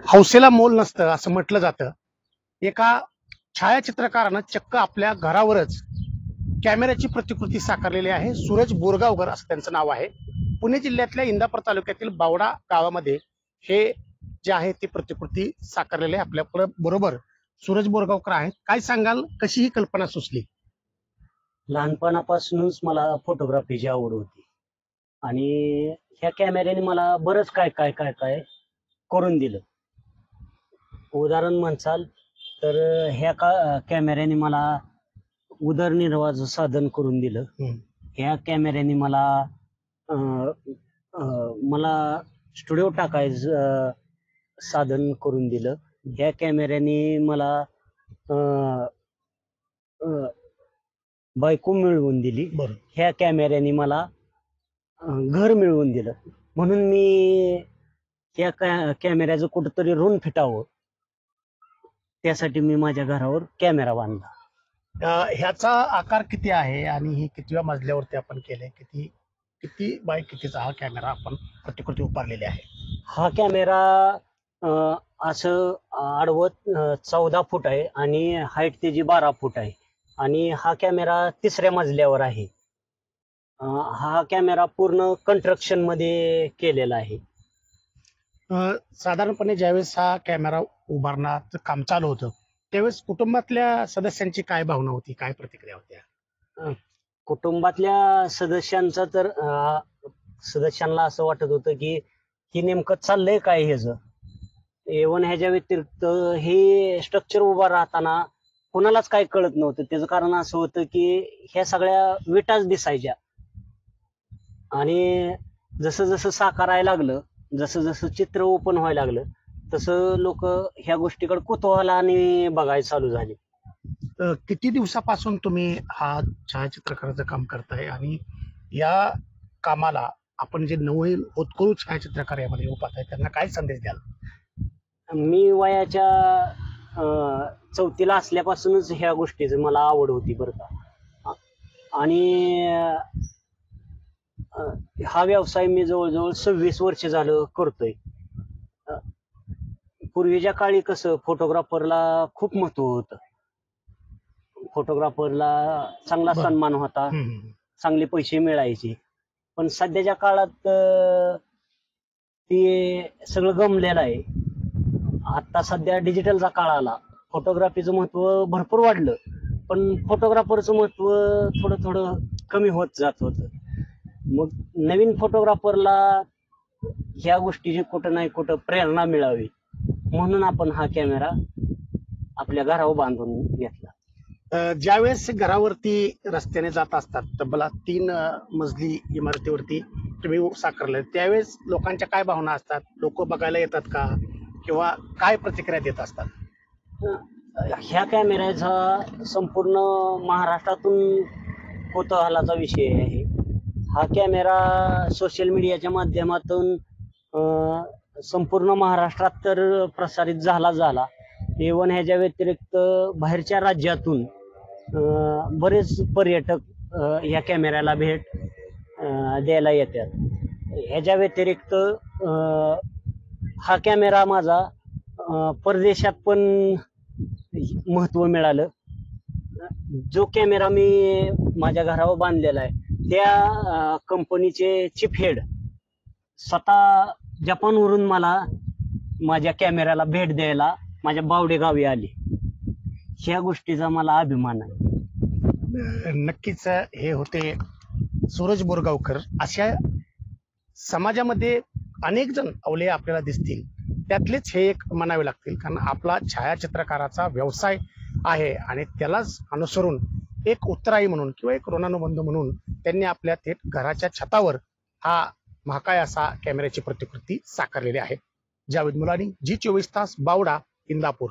हौसेला मोल नसतं असं म्हटलं जातं. एका छायाचित्रकारानं चक्क आपल्या घरावरच कॅमेऱ्याची प्रतिकृती साकारलेली आहे. सूरज बोरगावकर असं त्यांचं नाव आहे. पुणे जिल्ह्यातल्या इंदापूर तालुक्यातील बावडा गावामध्ये हे जे आहे ती प्रतिकृती साकारलेली आहे. आपल्या बरोबर सूरज बोरगावकर आहेत. काय सांगाल, कशी ही कल्पना सुचली? लहानपणापासूनच मला फोटोग्राफीची आवड होती आणि ह्या कॅमेऱ्याने मला बरंच काय काय काय काय करून दिलं. उदाहरण म्हणसाल तर ह्या कॅमेऱ्याने मला उदरनिर्वाहाचं साधन करून दिलं. ह्या कॅमेऱ्याने मला स्टुडिओ टाकायचं साधन करून दिलं. ह्या कॅमेऱ्याने मला बायको मिळवून दिली. ह्या कॅमेऱ्याने मला घर मिळवून दिलं. म्हणून मी त्या कॅमेऱ्याचं कुठंतरी ऋण फिटावं त्यासाठी मी माझ्या घरावर कॅमेरा बांधला. ह्याचा आकार किती आहे आणि हे कितव्या मजल्यावरती आपण केलंय? किती बाय कितीचा हा कॅमेरा आपण प्रतिकृती उभारलेली आहे? हा कॅमेरा असं आडवत 14 फूट आहे आणि हाईट त्याची 12 फूट आहे आणि हा कॅमेरा 3ऱ्या मजल्यावर आहे. हा कॅमेरा पूर्ण कंस्ट्रक्शन मध्ये केलेला आहे. साधारणपणे ज्यावेळेस हा कॅमेरा उभारण्याचं काम चालू होतं त्यावेळेस कुटुंबातल्या सदस्यांची काय भावना होती, काय प्रतिक्रिया होत्या? कुटुंबातल्या सदस्यांचा तर सदस्यांना असं वाटत होतं की हे नेमकं चाललंय काय ह्याचं. एवन ह्याच्या व्यतिरिक्त हे स्ट्रक्चर उभा राहताना कोणालाच काही कळत नव्हतं. त्याचं कारण असं होतं की ह्या सगळ्या विटाच दिसायच्या आणि जसं जसं साकारायला लागलं, जसं जसं चित्र ओपन व्हायला लागलं तसं लोक ह्या गोष्टीकडे कुतूहलाने बघायला चालू झाले. किती दिवसापासून तुम्ही हा छायाचित्रकाराचं काम करताय आणि या कामाला आपण जे नवे होतकरू छायाचित्रकार यामध्ये उपात आहे त्यांना काय संदेश द्याल? मी वयाच्या 4थीला असल्यापासूनच ह्या गोष्टीची मला आवड होती बरं का. आणि हा व्यवसाय मी जवळजवळ 26 वर्ष झालं करतोय. पूर्वीच्या काळी कसं फोटोग्राफरला खूप महत्व होतं. फोटोग्राफरला चांगला सन्मान होता, चांगले पैसे मिळायचे. पण सध्याच्या काळात ते सगळं गमलेलं आहे. आता सध्या डिजिटलचा काळ आला. फोटोग्राफीचं महत्व भरपूर वाढलं पण फोटोग्राफरचं महत्व थोडं थोडं कमी होत जात होतं. मग नवीन फोटोग्राफरला ह्या गोष्टीची कुठं नाही कुठं प्रेरणा मिळावी म्हणून आपण हा कॅमेरा आपल्या घरावर बांधून घेतला. ज्यावेळेस घरावरती रस्त्याने जात असतात तब्बल 3 मजली इमारतीवरती तुम्ही साकारलं त्यावेळेस लोकांच्या काय भावना असतात? लोक बघायला येतात का किंवा काय प्रतिक्रिया देत असतात? ह्या कॅमेऱ्याचा संपूर्ण महाराष्ट्रातून कुतूहलाचा विषय आहे. हा कॅमेरा सोशल मीडियाच्या माध्यमातून संपूर्ण महाराष्ट्रात तर प्रसारित झाला. इव्हन ह्याच्या व्यतिरिक्त बाहेरच्या राज्यातून बरेच पर्यटक या कॅमेऱ्याला भेट द्यायला येतात. ह्याच्या व्यतिरिक्त हा कॅमेरा माझा परदेशात पण महत्व मिळालं. जो कॅमेरा मी माझ्या घरावर बांधलेला आहे त्या कंपनीचे चीफ हेड स्वतः जपानवरून मला माझ्या कॅमेऱ्याला भेट द्यायला माझ्या बावडे गावी आले. ह्या गोष्टीचा मला अभिमान आहे. नक्कीच हे होते सूरज बोरगावकर. अशा समाजामध्ये अनेक जण अवले आपल्याला दिसतील, त्यातलेच हे एक म्हणावे लागतील, कारण आपला छायाचित्रकाराचा व्यवसाय आहे आणि त्यालाच अनुसरून एक उत्तराई म्हणून किंवा एक ऋणानुबंध म्हणून त्यांनी आपल्या थेट घराच्या छतावर हा महाकाय असा कॅमेऱ्याची प्रतिकृती साकारलेली आहे. जावेद मुलानी, जी 24 तास, बावडा, इंदापूर.